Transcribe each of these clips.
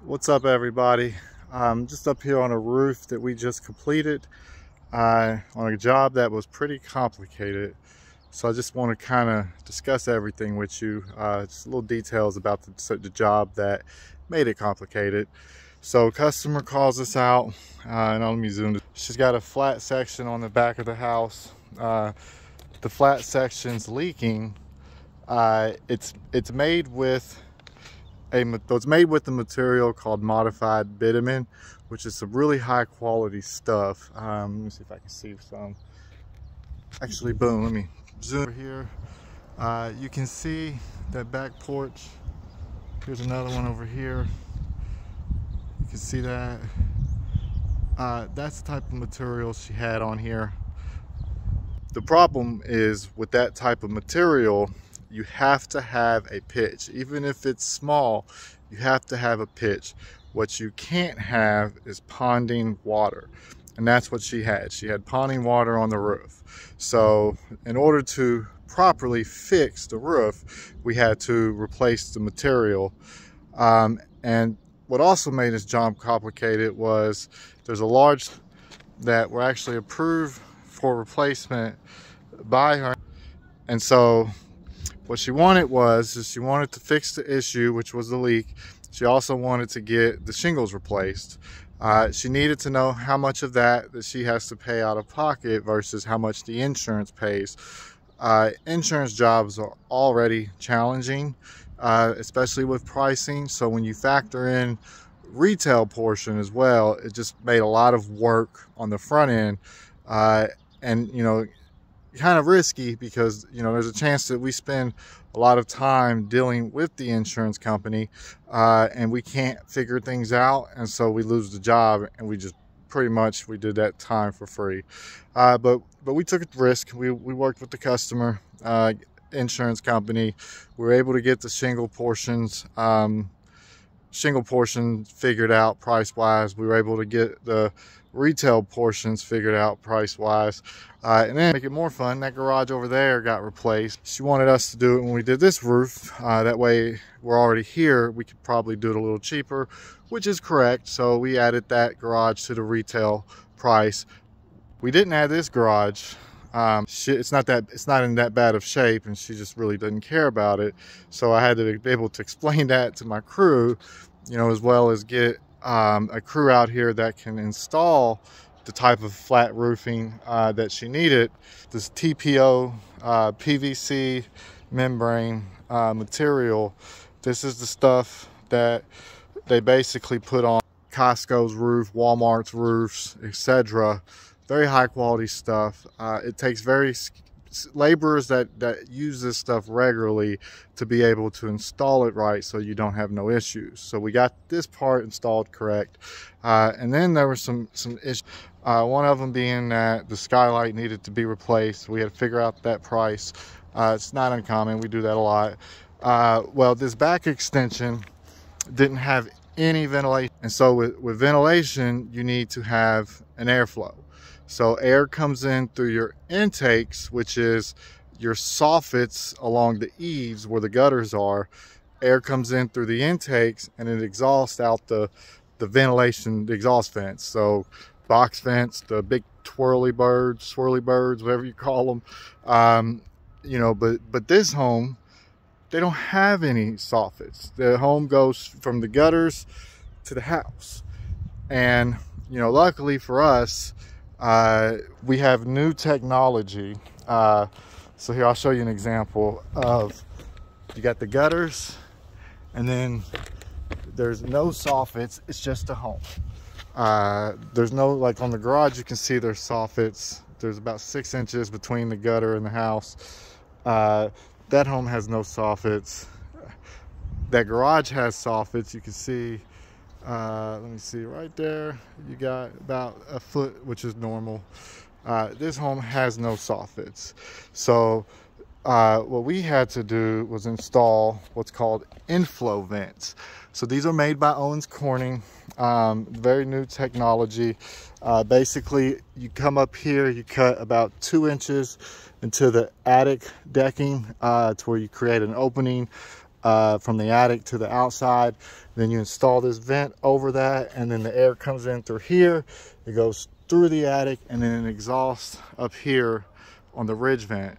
What's up, everybody? Just up here on a roof that we just completed on a job that was pretty complicated. So I just want to kind of discuss everything with you, just little details about the job that made it complicated. So customer calls us out, and let me zoom. She's got a flat section on the back of the house. The flat section's leaking. It's made with the material called modified bitumen, which is some really high quality stuff. Let me see if I can see some. Actually, boom, let me zoom over here. You can see that back porch. Here's another one over here. You can see that. That's the type of material she had on here. The problem is with that type of material, you have to have a pitch. Even if it's small, you have to have a pitch. What you can't have is ponding water. And that's what she had. She had ponding water on the roof. So in order to properly fix the roof, we had to replace the material. And what also made this job complicated was there's a large that were actually approved for replacement by her. And so what she wanted she wanted to fix the issue, which was the leak. She also wanted to get the shingles replaced. She needed to know how much of that she has to pay out of pocket versus how much the insurance pays. Insurance jobs are already challenging, especially with pricing. So when you factor in retail portion as well, it just made a lot of work on the front end. And you know, kind of risky because, you know, there's a chance that we spend a lot of time dealing with the insurance company and we can't figure things out, and so we lose the job, and we just we did that time for free. But we took a risk. We worked with the customer insurance company. We were able to get the shingle portion figured out price wise. We were able to get the retail portions figured out price wise, and then make it more fun, that garage over there got replaced. She wanted us to do it when we did this roof. That way we're already here, we could probably do it a little cheaper, which is correct. So we added that garage to the retail price. We didn't add this garage. It's not in that bad of shape, and she just really didn't care about it. So I had to be able to explain that to my crew, you know, as well as get a crew out here that can install the type of flat roofing that she needed. This TPO PVC membrane material, this is the stuff that they basically put on Costco's roof, Walmart's roofs, etc. Very high quality stuff. It takes laborers that use this stuff regularly to be able to install it right, so you don't have no issues. So we got this part installed correct, and then there were some issues. One of them being that the skylight needed to be replaced. We had to figure out that price. It's not uncommon, we do that a lot. Well, this back extension didn't have any ventilation, and so with ventilation you need to have an airflow. So air comes in through your intakes, which is your soffits along the eaves where the gutters are. Air comes in through the intakes, and it exhausts out the ventilation, the exhaust vents. So box vents, the big swirly birds, whatever you call them. You know, but this home, they don't have any soffits. The home goes from the gutters to the house. And, you know, luckily for us, we have new technology. So here, I'll show you an example of, you got the gutters, and then there's no soffits, it's just a home. There's no, like on the garage, you can see there's soffits. There's about 6 inches between the gutter and the house. That home has no soffits. That garage has soffits. You can see, let me see right there, you got about a foot, which is normal. This home has no soffits. So what we had to do was install what's called inflow vents. So these are made by Owens Corning, very new technology. Basically, you come up here, you cut about 2 inches into the attic decking to where you create an opening from the attic to the outside. Then you install this vent over that, and then the air comes in through here. It goes through the attic, and then an exhaust up here on the ridge vent.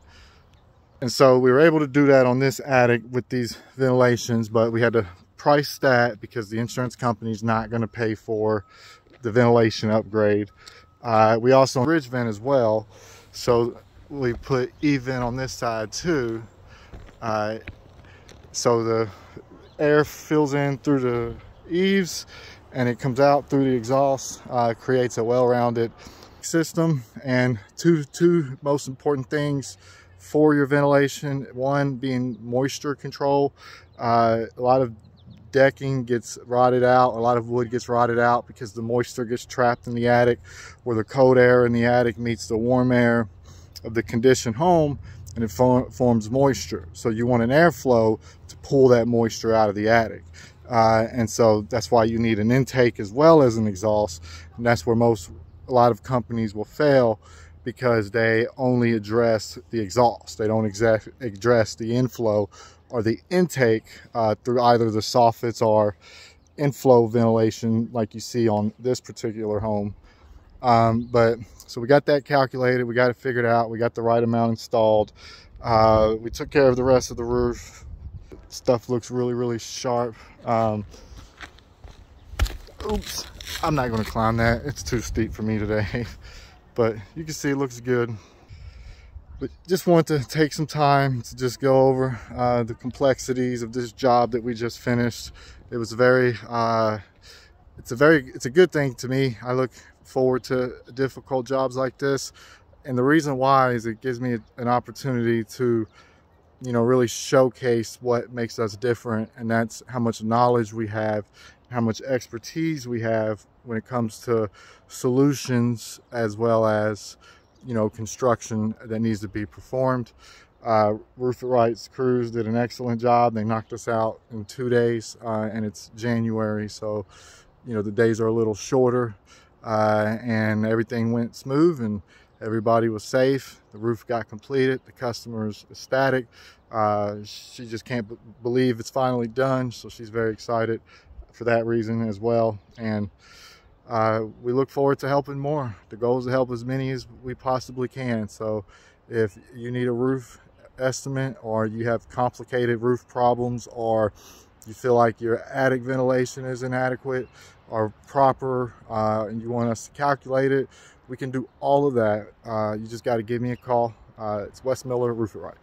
And so we were able to do that on this attic with these ventilations, but we had to price that because the insurance company's not going to pay for the ventilation upgrade. We also ridge vent as well, so we put E-vent on this side too. So the air fills in through the eaves and it comes out through the exhaust, creates a well-rounded system. And two most important things for your ventilation, one being moisture control. A lot of decking gets rotted out, a lot of wood gets rotted out because the moisture gets trapped in the attic, where the cold air in the attic meets the warm air of the conditioned home, and it forms moisture. So you want an airflow to pull that moisture out of the attic. And so that's why you need an intake as well as an exhaust. And that's where a lot of companies will fail, because they only address the exhaust. They don't address the inflow or the intake through either the soffits or inflow ventilation like you see on this particular home. So we got that calculated, we got it figured out, we got the right amount installed. We took care of the rest of the roof. Stuff looks really sharp. Oops, I'm not going to climb that, it's too steep for me today. But you can see it looks good. But just want to take some time to just go over the complexities of this job that we just finished. It was it's a good thing to me. I look forward to difficult jobs like this, and the reason why is it gives me an opportunity to, you know, really showcase what makes us different, and that's how much knowledge we have, how much expertise we have when it comes to solutions, as well as, you know, construction that needs to be performed. Roof It Right's crews did an excellent job. They knocked us out in 2 days, and it's January, so, you know, the days are a little shorter, and everything went smooth and everybody was safe. The roof got completed. The customer's ecstatic. She just can't believe it's finally done, so she's very excited for that reason as well. And we look forward to helping more. The goal is to help as many as we possibly can. So if you need a roof estimate, or you have complicated roof problems, or you feel like your attic ventilation is inadequate or proper, and you want us to calculate it, we can do all of that. You just got to give me a call. It's Wes Miller, Roof It Right.